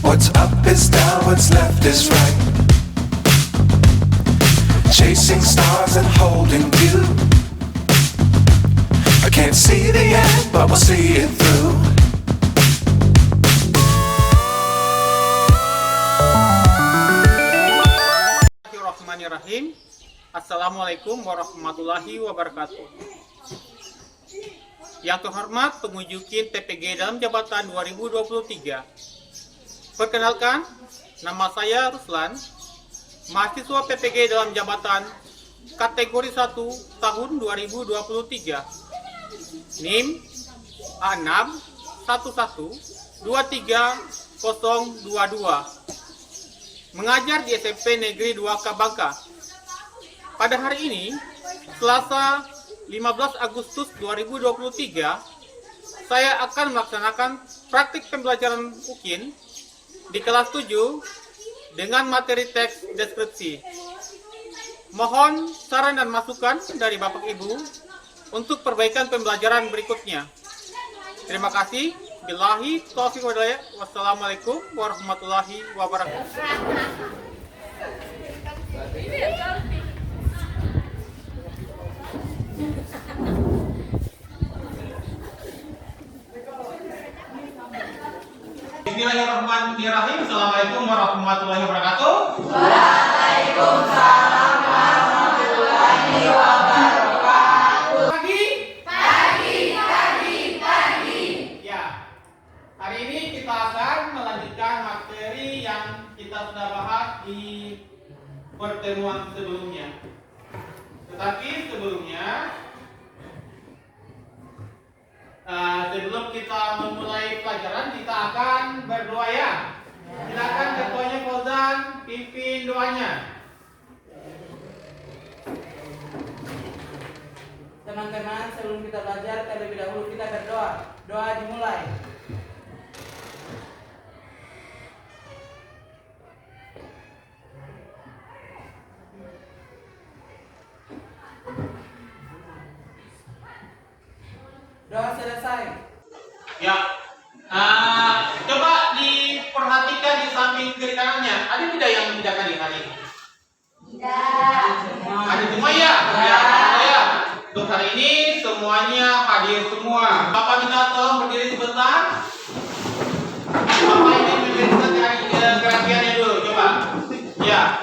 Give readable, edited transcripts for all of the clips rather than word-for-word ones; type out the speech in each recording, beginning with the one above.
What's up is down, what's left is right. Chasing stars and holding you. I can't see the end, but we'll see it through. Bismillahirrahmanirrahim. Assalamualaikum warahmatullahi wabarakatuh. Yang terhormat pengunjukin PPG dalam jabatan 2023. Perkenalkan, nama saya Ruslan, mahasiswa PPG dalam jabatan kategori 1 tahun 2023. NIM A611230022. Mengajar di SMP Negeri 2 Kabangka. Pada hari ini, Selasa 15 Agustus 2023, saya akan melaksanakan praktik pembelajaran UKIN di kelas 7 dengan materi teks deskripsi. Mohon saran dan masukan dari Bapak Ibu untuk perbaikan pembelajaran berikutnya. Terima kasih. Billahi taufiq wal hidayah. Wassalamualaikum warahmatullahi wabarakatuh. Bismillahirrahmanirrahim. Assalamualaikum warahmatullahi wabarakatuh. Waalaikumsalam warahmatullahi wabarakatuh. Pagi. Ya. Hari ini kita akan melanjutkan materi yang kita sudah bahas di pertemuan sebelumnya. Tetapi sebelumnya, sebelum kita memulai pelajaran, kita akan berdoa ya. Silakan ketuanya Fauzan pimpin doanya. Teman-teman, sebelum kita belajar, terlebih dahulu kita berdoa. Doa dimulai. Doa selesai. Ya. Coba diperhatikan di samping kiri kanannya. Ada tidak yang tidak hadir hari ini? Tidak. Ada semua ya? Ya. Untuk hari ini semuanya hadir semua. Bapak minta tolong berdiri sebentar. Bapak ingin memberikan kerapiannya dulu. Coba. Ya.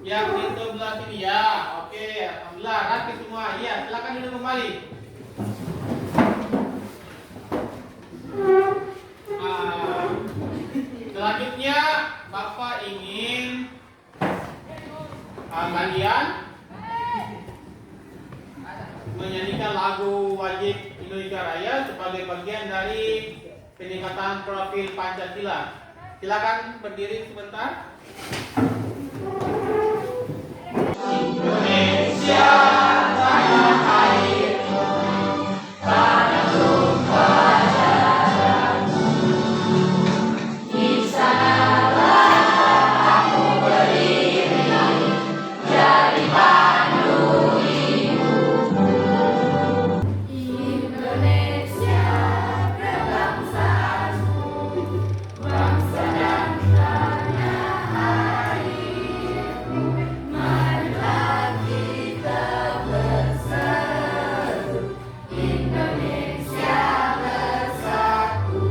Yang di sebelah sini ya. Oke. Alhamdulillah. Rapi semua. Ya. Silakan duduk kembali. Selanjutnya Bapak ingin kalian menyanyikan lagu wajib Indonesia Raya sebagai bagian dari peningkatan profil Pancasila. Silakan berdiri sebentar. Indonesia tanah airku, tanah tumpah darahku. Di sanalah aku berdiri, jadi pandu ibumu. Indonesia berbangsaku, bangsa dan tanah airku. Marilah kita bersatu, Indonesia bersatu.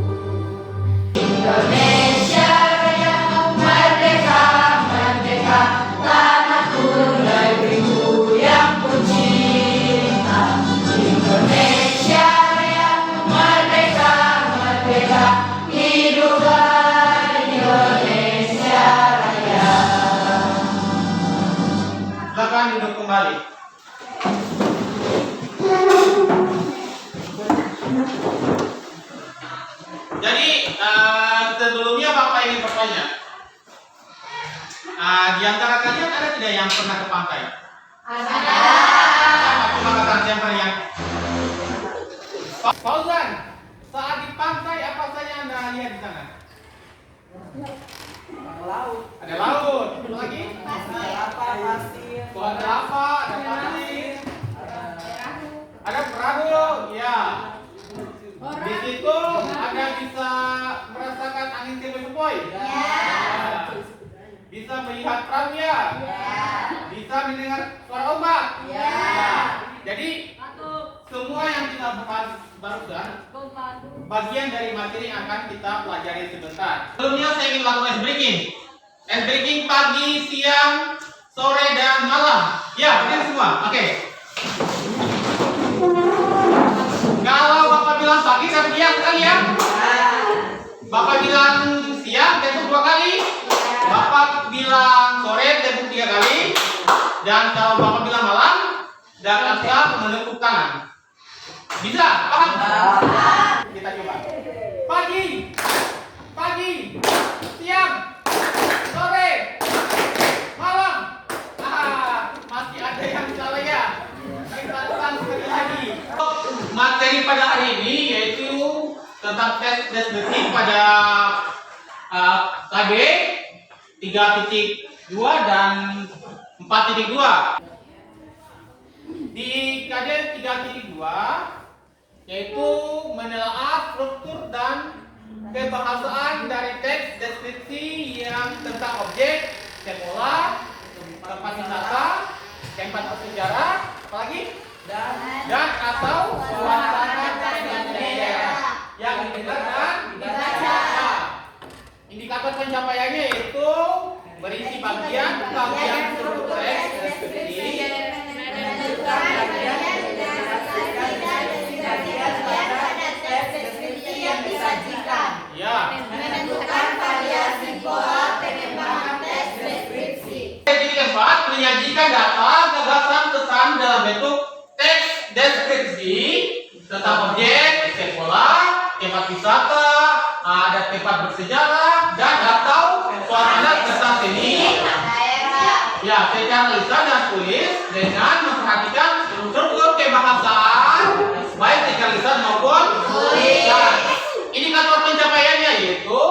Indonesia Raya merdeka, merdeka, tanahku negeriku yang ku cinta. Indonesia Raya merdeka, merdeka, hiduplah Indonesia Raya. Silakan duduk kembali. Jadi sebelumnya Bapak ingin bertanya, di antara kalian ada tidak yang pernah ke pantai? Ada. Coba katakan siapa yang Pak Fauzan, saat di pantai apa saja Anda lihat di sana? Laut. Ada laut, apa lagi? Pasir. Pohon kelapa, ada pasir, ada perahu, ya. Di situ ada bisa sepoi-sepoi? Ya. Bisa melihat perahu ya? Bisa mendengar suara ombak? Ya. Jadi semua yang kita bahas barusan bagian dari materi yang akan kita pelajari sebentar. Sebelumnya saya ingin lakukan ice breaking. Ice breaking pagi, siang, sore, dan malam. Ya, berdiri semua. Oke. Kalau Bapak bilang pagi, saya bilang sekali ya. Bapak bilang siang, tepuk 2 kali. Bapak bilang sore, tepuk 3 kali. Dan kalau Bapak bilang malam, dan asal menepuk tangan. Bisa? Paham? Kita coba. Pagi, siang, sore, malam. Masih ada yang salah ya? Kita ulang sekali lagi. Materi pada hari ini yaitu tentang tes deskripsi pada KB 3.2 dan 4.2. Di KD 3.2 yaitu menelaah struktur dan kebahasaan dari teks deskripsi yang tentang objek, sekolah, tempat wisata, tempat bersejarah, apalagi dan atau suasana dan budaya yang didengar dan dibaca. Indikator pencapaiannya yaitu berisi bagian struktur teks deskripsi, ya. Menentukan variasi pola pengembangan teks deskripsi. Jadi keempat, menyajikan data, gagasan, pesan dalam bentuk teks deskripsi tentang objek, sekolah, tempat wisata, ada tempat bersejarah, dan atau suasana kesan seni. Ya, secara lisan dan tulis dengan memperhatikan struktur kebahasaan baik secara lisan maupun tulisan. Indikator pencapaiannya yaitu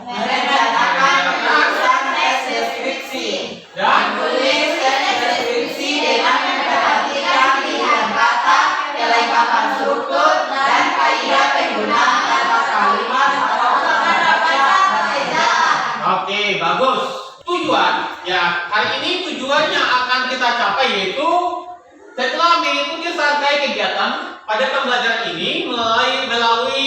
Merencanakan penulisan teks deskripsi dan menulis teks deskripsi dengan memperhatikan pilihan kata, kelengkapan struktur, dan kaidah penggunaan kata kalimat atau tanda baca dan ejaan. Oke, bagus. Tujuan, ya hari ini tujuan yang akan kita capai yaitu setelah mengikuti serangkaian kegiatan pada pembelajaran ini melalui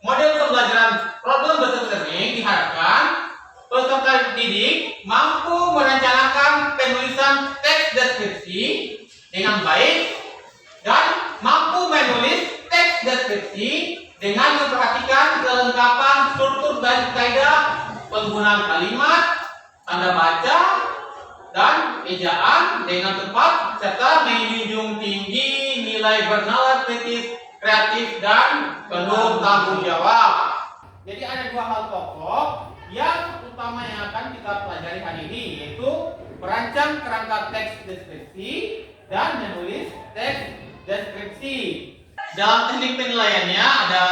model pembelajaran problem based learning, diharapkan peserta didik mampu merencanakan penulisan teks deskripsi dengan baik dan mampu menulis teks deskripsi dengan memperhatikan kelengkapan struktur dan kaidah penggunaan kalimat, tanda baca, dan ejaan dengan tepat serta menjunjung tinggi nilai bernalar kritis, kreatif, dan penuh tanggung jawab. Jadi ada dua hal pokok yang utama yang akan kita pelajari hari ini, yaitu merancang kerangka teks deskripsi dan menulis teks deskripsi. Dalam teknik penilaiannya ada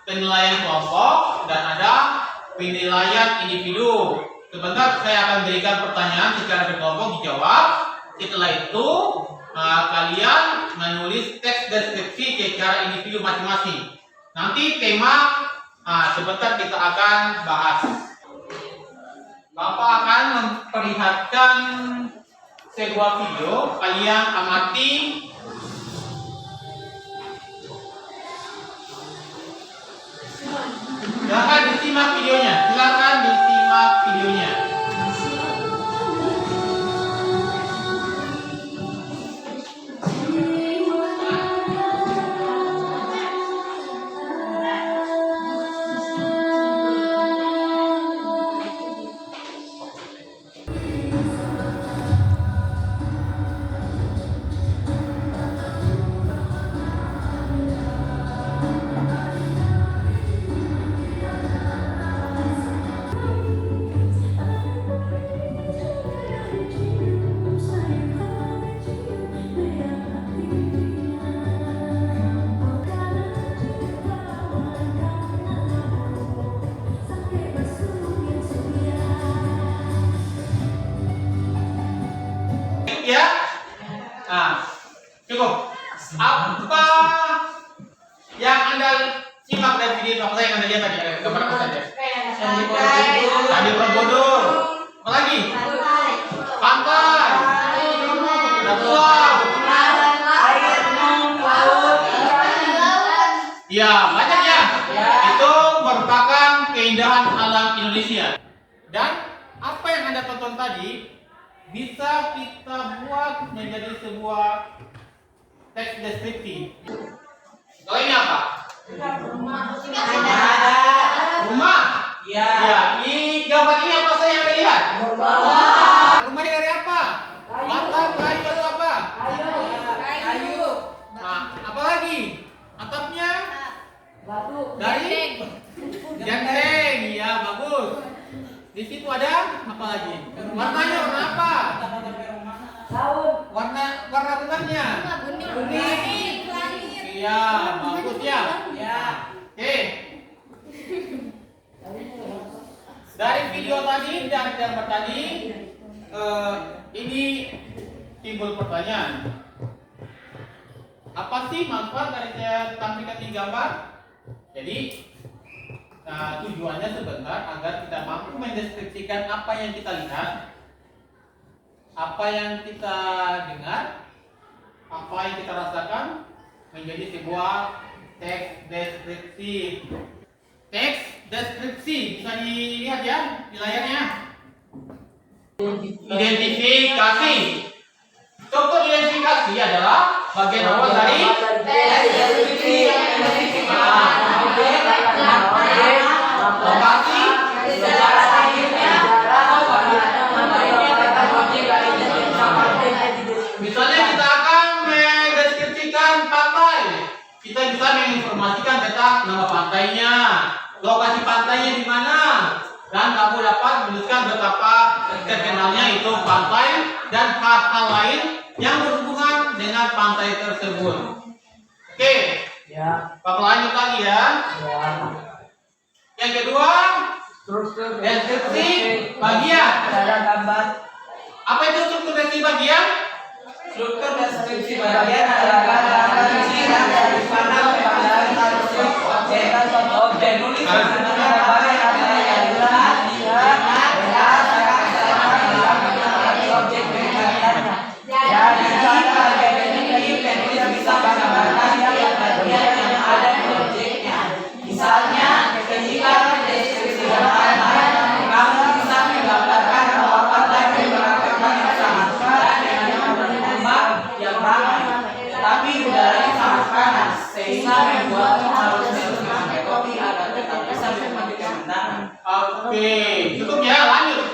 penilaian kelompok dan ada penilaian individu. Sebentar saya akan berikan pertanyaan secara berkelompok dijawab. Setelah itu kalian menulis teks deskripsi secara individu masing-masing. Nanti tema sebentar kita akan bahas. Bapak akan memperlihatkan sebuah video, kalian amati. Silakan disimak videonya. Silakan disimak videonya. Ya, cukup. Apa yang Anda simak dari video yang Anda lihat tadi? Gambar apa saja? Serangkai Candi Borobudur. Apa lagi? Pantai. Ada pulau. Ya, banyak ya. Itu merupakan keindahan alam Indonesia. Dan apa yang Anda tonton tadi bisa kita buat menjadi sebuah teks deskripsi. Kalau ini apa? Rumah. Ya. Ya, ini gambar ini apa saya yang lihat? Rumah ini dari apa? Bata, kayu atau apa? Kayu. Nah, apa lagi? Atapnya dari genteng. Ya, bagus. Di situ ada apa lagi? Warnanya warna apa? Warna rumahnya? Kuning. Iya, bagus ya. Ya. Oke. Dari video tadi, dari gambar tadi, ini timbul pertanyaan. Apa sih manfaat dari saya tampilkan di gambar? Jadi, tujuannya sebentar agar kita mampu mendeskripsikan apa yang kita lihat, apa yang kita dengar, apa yang kita rasakan menjadi sebuah teks deskripsi. Teks deskripsi bisa dilihat ya di layarnya. Identifikasi. Contoh identifikasi adalah bagian awal dari lokasi. Misalnya kita akan mendeskripsikan pantai, kita bisa menginformasikan tentang nama pantainya, lokasi pantainya di mana, dan kamu dapat menuliskan betapa terkenalnya itu pantai dan hal-hal lain yang berhubungan dengan pantai tersebut. Oke, Ya. Bapak lanjut lagi ya. Yang kedua, deskripsi bagian. Apa itu struktur deskripsi bagian? Struktur deskripsi bagian adalah gambaran kunci dari mana pandangan objek nulis gambar yang ada yang jelas objek berkaitannya. Jadi bagian ini penulis bisa menggambarkan bagian yang ada di objeknya. Misalnya, ketika deskripsi gambar, kamu bisa menggambarkan bahwa pantai memperagakan yang sangat padat dengan rumah yang ramai, tetapi udaranya sangat panas sehingga membuatmu harus memakai topi agar tetap bisa menikmati pemandangan. Oke, cukup ya, lanjut.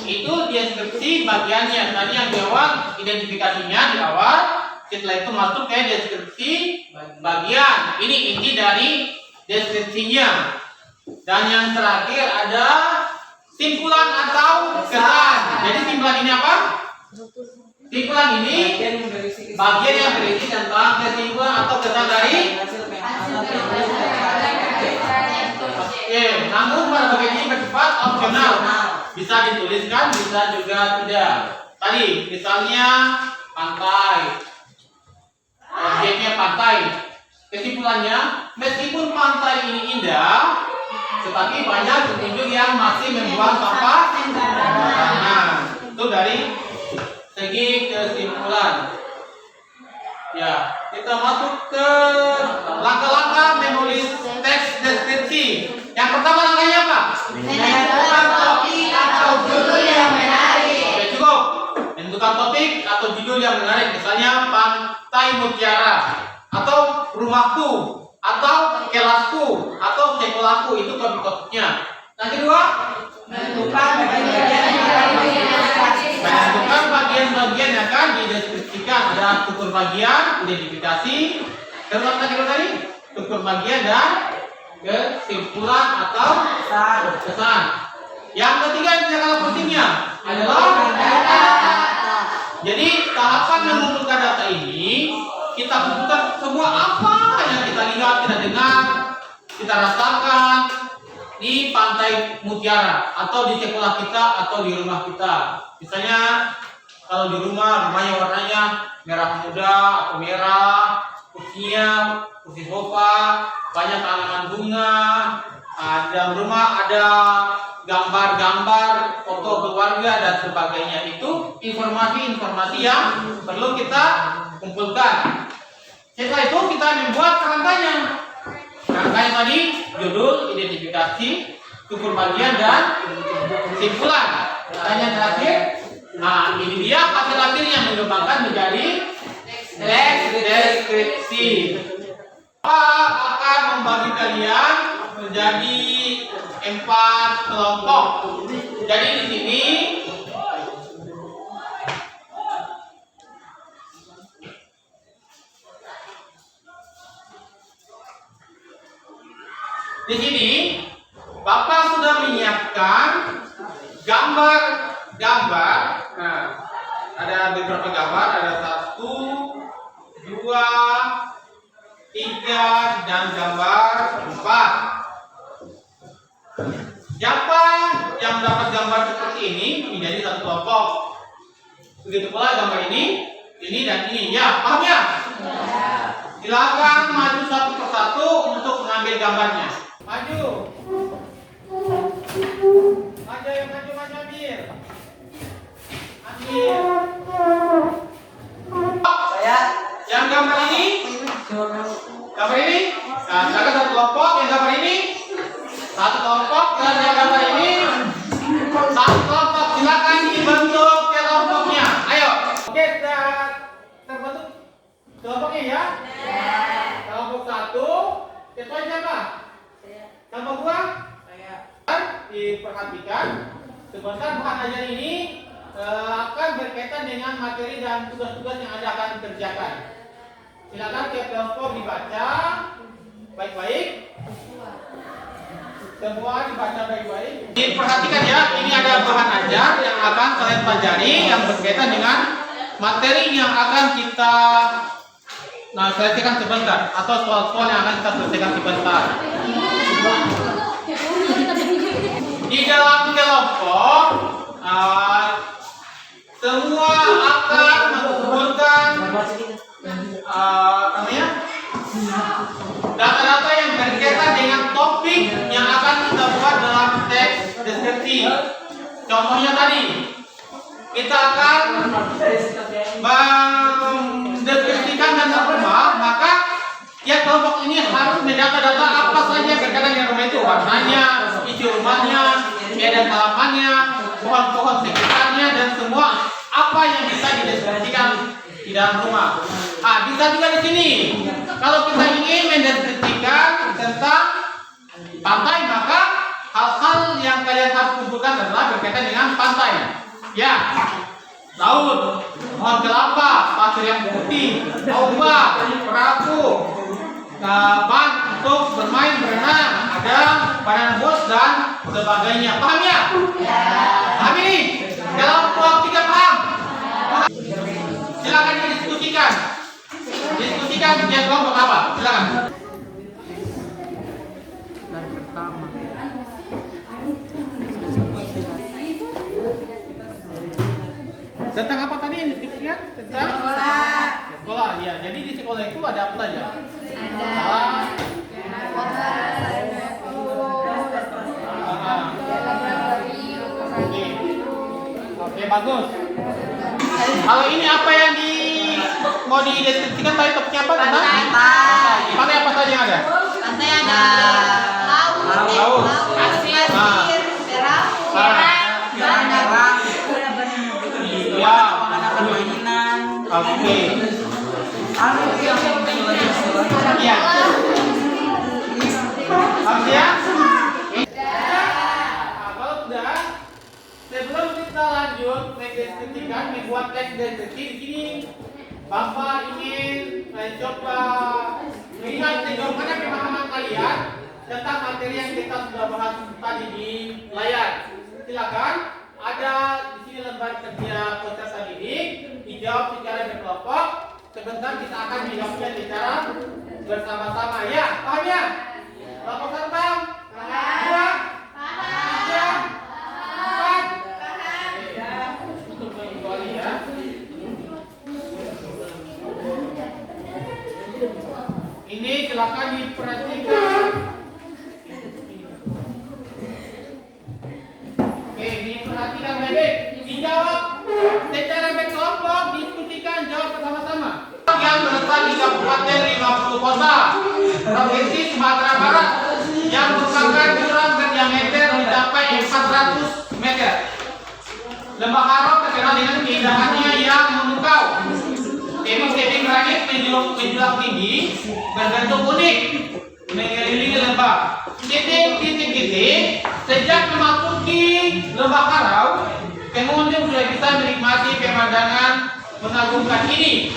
Itu deskripsi bagiannya. Tadi yang di awal identifikasinya di awal, setelah itu masuk ke deskripsi bagian. Ini inti dari deskripsinya. Dan yang terakhir ada simpulan atau kesan. Jadi simpulan ini apa? Simpulan ini bagian yang berisi tentang kesimpulan atau kesan dari. Oke, namun pada bagian ini bersifat opsional. Bisa dituliskan, bisa juga tidak. Tadi misalnya pantai, objeknya pantai. Kesimpulannya, meskipun pantai ini indah, tetapi banyak pengunjung yang masih membuang sampah sembarangan. Itu dari segi kesimpulan. Ya, kita masuk ke langkah-langkah menulis teks deskripsi. Yang pertama langkahnya apa? Menentukan topik atau judul yang menarik. Oke, cukup. Menentukan topik atau judul yang menarik. Misalnya Pantai Mutiara, atau rumahku, atau kelasku, atau sekolahku. Itu topik-topiknya. Yang kedua, Menentukan bagian-bagian yang akan dideskripsikan. menentukan bagian-bagian yang akan dideskripsikan. Ada struktur bagian, identifikasi, terus apa tadi? Struktur bagian dan kesimpulan atau kesan. Yang ketiga yang tidak kalah pentingnya adalah jadi tahapan mengumpulkan data ini kita kumpulkan semua apa yang kita lihat, kita dengar, kita rasakan di Pantai Mutiara atau di sekolah kita atau di rumah kita. Misalnya kalau di rumahnya warnanya merah muda atau merah, kursinya kursi sofa, banyak tanaman bunga, dalam rumah ada gambar-gambar, foto keluarga dan sebagainya. Itu informasi-informasi yang perlu kita kumpulkan. Setelah itu kita membuat kerangkanya. Kerangkanya tadi judul, identifikasi, tutur bagian dan kesimpulan. Pertanyaan terakhir, nah ini dia hasil akhir yang dikembangkan menjadi teks deskripsi. Bapak akan membagi kalian menjadi 4 kelompok. Jadi di sini Bapak sudah menyiapkan gambar-gambar. Nah, ada beberapa gambar, ada 1, 2, 3 dan gambar 4. Siapa yang dapat gambar seperti ini menjadi satu kelompok. Begitu pula gambar ini dan ini. Ya, paham ya? Silakan maju satu persatu untuk mengambil gambarnya. Maju. Maju ambil. Ambil. Saya Yang gambar ini. Gambar ini. Nah, silakan satu kelompok. Yang gambar ini. Satu kelompok. Dan yang gambar ini. Satu kelompok. Silakan dibentuk kelompoknya. Ayo. Oke, sudah terbentuk kelompoknya ya. Kelompok 1. Ketuanya siapa? Kelompok 2. Diperhatikan. Sebentar bahan ajar ini akan berkaitan dengan materi dan tugas-tugas yang Anda akan kerjakan. Silakan tiap kelompok dibaca baik-baik. Semua dibaca baik-baik. Diperhatikan ya, ini ada bahan ajar yang akan kalian pelajari yang berkaitan dengan materi yang akan kita selesaikan sebentar, atau soal-soal yang akan kita selesaikan sebentar. Di dalam kelompok semua akan mengumpulkan data-data yang berkaitan dengan topik yang akan kita buat dalam teks deskripsi. Contohnya tadi kita akan mendeskripsikan data rumah, maka ya kelompok ini harus mendata-data apa saja berkaitan dengan rumah itu, warnanya, isi rumahnya, keadaan halamannya, pohon-pohon sekitarnya, dan semua apa yang bisa dideskripsikan di dalam rumah. Bisa juga di sini. Kalau kita ingin mendeskripsikan tentang pantai, maka hal-hal yang kalian harus kumpulkan adalah berkaitan dengan pantai. Ya, laut, pohon kelapa, pasir yang putih, ombak, perahu, ban untuk bermain berenang, ada banana boat dan sebagainya. Paham ya? Paham ini? Kelompok 3 paham? Silakan didiskusikan. Diskusikan yang kelompok apa? Silakan. Tentang apa tadi yang diskusikan? Tentang sekolah. Ya, jadi di sekolah itu ada apa saja? Oke, bagus. Kalau ini apa yang mau dideskripsikan tadi topiknya apa? Tentang pantai apa saja yang ada? Pantai ada laut, pasir, Ya. permainan. Oke. Iya. Harus ya? Kalau sudah, sebelum kita lanjut mendeskripsikan, membuat teks deskripsi di sini, Bapak ingin mencoba melihat sejauh mana pemahaman kalian tentang materi yang kita sudah bahas tadi di layar. Silakan, ada di sini lembar kerja peserta didik, dijawab secara berkelompok. Sebentar kita akan menjawabnya secara bersama-sama. Ya, paham ya? Kelompok 1 paham? 2, 3, 4. Untuk mengikuti ya. Ini silakan diperhatikan. Toba, Provinsi Sumatera Barat, yang merupakan jurang berdiameter mencapai 400 meter. Lembah Karo terkenal dengan keindahannya yang memukau. Tebing-tebing granit menjulang tinggi, berbentuk unik, mengelilingi lembah. Titik-titik sejak memasuki Lembah Karo, pengunjung sudah bisa menikmati pemandangan mengagumkan ini.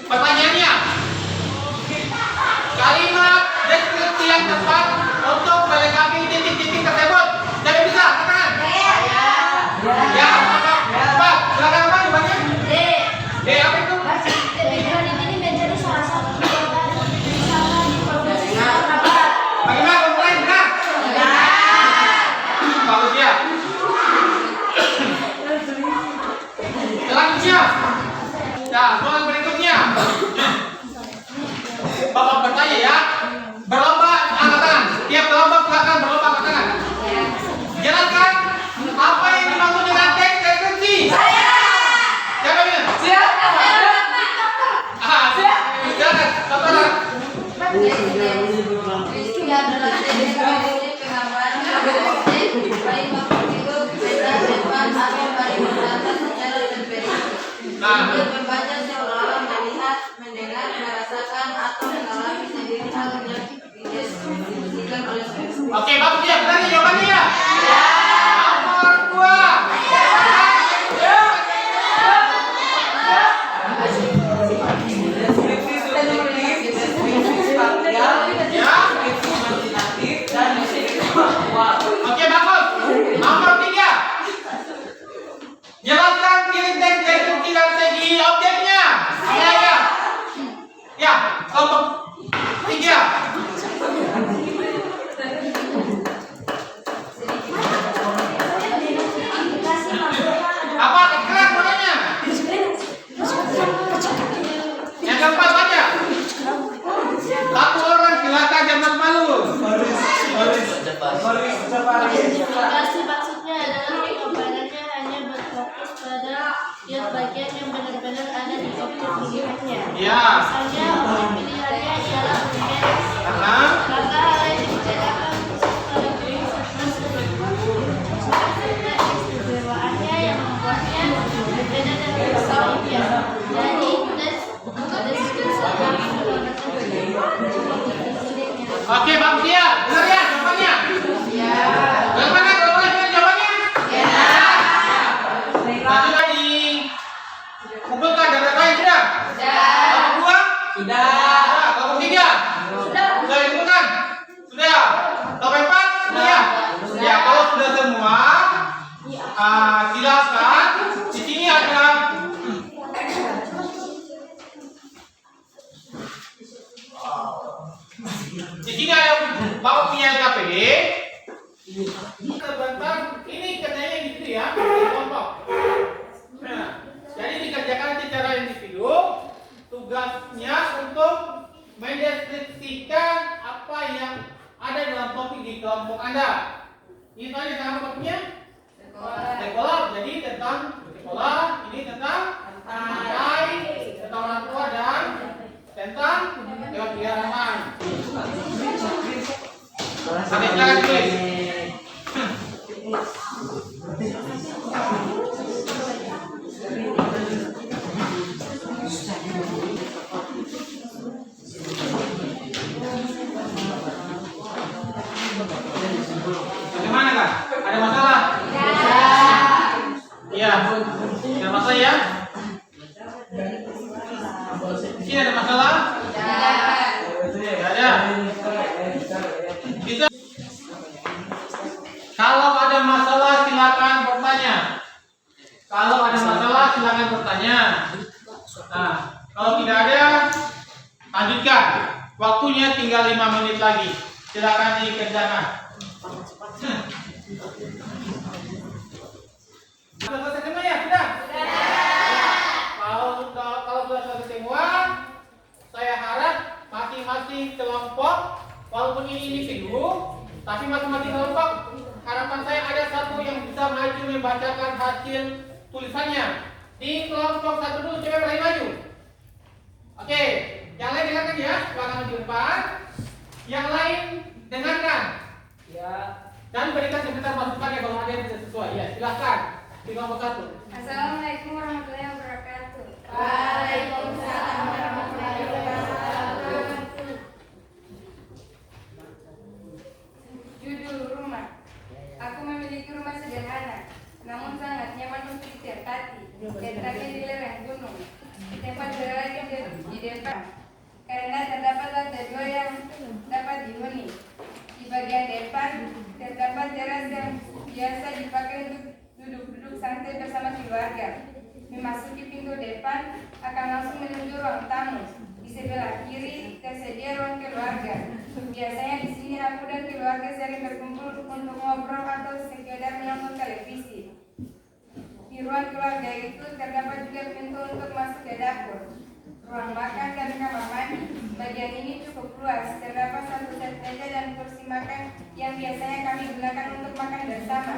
Pertanyaannya, kalimat deskripsi yang tepat untuk melengkapi titik-titik tersebut. Siapa bisa? Katakan. Ya, cepat. Silakan apa jawabannya? D. Apa itu? Ini menjadi salah satu kegiatan wisata di Provinsi Sumatera Barat. Bagaimana komplain? Benar? Bagus ya. Selanjutnya, nah, soal berikutnya. Bapak bertanya ya. Berlomba angkat tangan. Tiap berlomba silakan berlomba angkat tangan. Jelaskan apa yang dimaksud dengan teks deskripsi. Siapa ini? Silakan. Silakan. Deskripsi adalah deskripsi penggambaran objek baik makhluk hidup, benda, hewan, atau pariwisata secara terperinci. Untuk membaca seolah-olah melihat, mendengar, merasakan, atau mengalami sendiri hal yang dideskripsikan oleh seseorang. Oke, bagus ya. Benar ya jawabannya ya? Nomor 2. Deskripsi subjektif, deskripsi spasial, deskripsi imajinatif, dan deskripsi faktual. Oke, bagus. Nomor 3. Jelaskan ciri teks deskripsi dan segi objeknya. Ya. Ya, kelompok 3. Apa? Keras suaranya. Yang keempat baca. Satu orang silakan jangan malu. Aplikasi maksudnya adalah penggambarannya hanya berfokus pada tiap bagian yang benar-benar ada di objek pilihannya. Ya. Misalnya objek pilihannya ialah bumi, Karena maka hal yang dibedakan khusus pada bumi serta keistimewaannya yang membuatnya berbeda dari sebelumnya. Jadi deskripsi akan oke, bagus ya. Benar ya jawabannya? Bagaimana kalau boleh dengar jawabannya? Nanti lagi kumpulkan data lain sudah? Kelompok 2? Sudah. Kelompok 3? Sudah dikumpulkan? Sudah. Kelompok 4? Sudah ya? Ya, kalau sudah semua, silakan. Di sini ada Bapak punya LKPD. Terbentang ini kerjanya gitu ya, kelompok. Nah, jadi dikerjakan secara individu. Tugasnya untuk mendeskripsikan apa yang ada dalam topik di kelompok Anda. Ini tadi nama topiknya sekolah. Jadi tentang sekolah, ini tentang pantai, tentang orang tua dan tentang hewan peliharaan. Sampai silakan tulis. Bagaimana Kak? Ada masalah? Iya. Ada masalah ya? Di sini ada masalah? Tidak ada. Bisa. Kalau ada masalah silakan bertanya. Kalau ada masalah silakan bertanya. Nah, kalau tidak ada, lanjutkan. Waktunya tinggal 5 menit lagi. Silakan dikerjakan. Sudah selesai semua ya? Sudah? Kalau sudah selesai semua, saya harap masing-masing kelompok, walaupun ini individu, tapi masing-masing kelompok, harapan saya ada satu yang bisa maju membacakan hasil tulisannya. Di kelompok 1 dulu, coba berani maju. Oke, Yang lain dengarkan ya, silakan di depan. Yang lain dengarkan. Ya. Dan berikan sebentar masukan ya kalau ada yang tidak sesuai. Ya, silakan. 51. Assalamualaikum warahmatullahi wabarakatuh. Waalaikumsalam warahmatullahi wabarakatuh. Judul rumah. Aku memiliki rumah sederhana, namun sangat nyaman untuk ditempati. Letaknya di lereng gunung, di tempat berada di depan. Karena terdapat lantai 2 yang dapat dihuni. Di bagian depan terdapat teras yang biasa dipakai untuk duduk-duduk santai bersama keluarga. Memasuki pintu depan akan langsung menuju ruang tamu. Di sebelah kiri tersedia ruang keluarga. Biasanya di sini aku dan keluarga sering berkumpul untuk ngobrol atau sekedar menonton televisi. Di ruang keluarga itu terdapat juga pintu untuk masuk ke dapur, ruang makan dan kamar mandi. Bagian ini cukup luas, terdapat satu set meja dan kursi makan yang biasanya kami gunakan untuk makan bersama.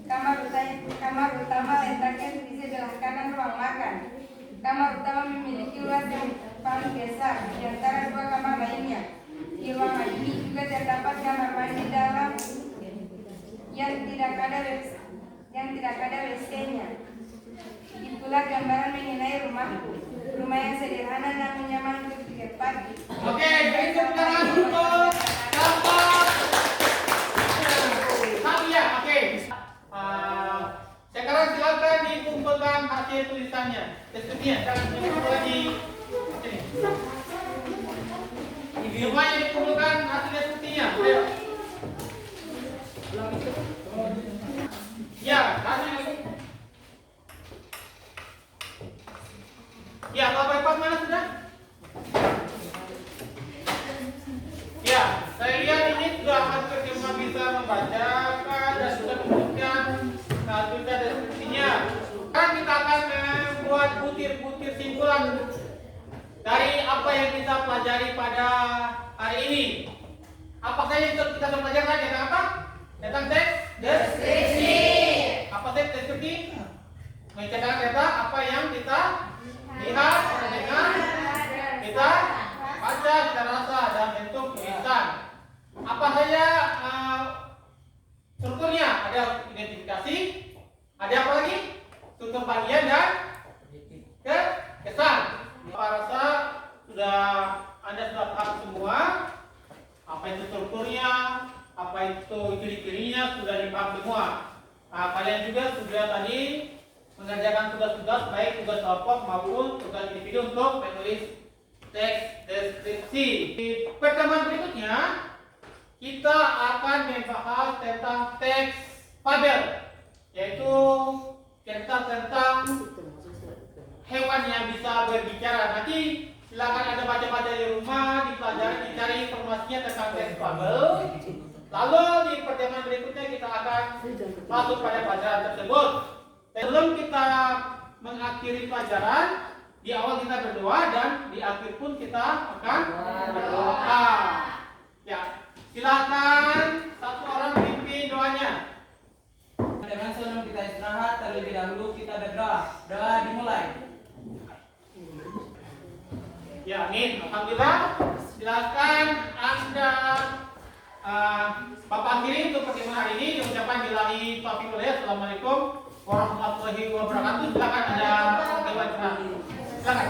Kamar utama letaknya di sebelah kanan ruang makan. Kamar utama memiliki luas yang paling besar di antara 2 kamar lainnya. Di ruangan ini juga terdapat kamar mandi dalam yang tidak ada WC-nya. Itulah gambaran mengenai rumahku. Rumah yang sederhana namun nyaman untuk ditempati. Oke, beri tepuk tangan untuk Bapak. Ya, oke. Sekarang silakan dikumpulkan hasil tulisannya. Deskripsinya, sekarang dikumpulkan di sini. Semuanya dikumpulkan hasil deskripsinya. Ayo. Ya, hasil. Ya, Bapak mana sudah? Ya, saya lihat ini sudah hampir semua bisa membacakan dan sudah menyebutkan tulisan deskripsinya. Sekarang kita akan membuat butir-butir simpulan dari apa yang kita pelajari pada hari ini. Apa saja yang kita pelajari tadi? Tentang apa? Tentang teks deskripsi. Apa teks deskripsi? Menceritakan tentang apa yang kita lihat, dengar, kita baca, kita rasa dan bentuk tulisan. Apa saja strukturnya? Ada identifikasi, ada apa lagi? Struktur bagian dan kesan. Saya rasa Anda sudah paham semua. Apa itu strukturnya, apa itu ciri-cirinya sudah dipaham semua. Kalian juga sudah tadi mengerjakan tugas-tugas baik tugas kelompok maupun tugas individu untuk menulis teks deskripsi. Di pertemuan berikutnya kita akan membahas tentang teks fabel, yaitu cerita tentang hewan yang bisa berbicara. Nanti silakan Anda baca-baca di rumah, dipelajari, dicari informasinya tentang teks fabel. Lalu di pertemuan berikutnya kita akan masuk pada pelajaran tersebut. Sebelum kita mengakhiri pelajaran, di awal kita berdoa dan di akhir pun kita akan berdoa. Ya, silakan satu orang pimpin doanya. Dengan sebelum kita istirahat, terlebih dahulu kita berdoa. Doa dimulai. Ya, amin. Alhamdulillah. Silakan Anda Bapak akhiri untuk pertemuan hari ini. Diucapkan billahi taufiq wal hidayah. Assalamualaikum warahmatullahi wabarakatuh. Silakan ada dewan. Silakan.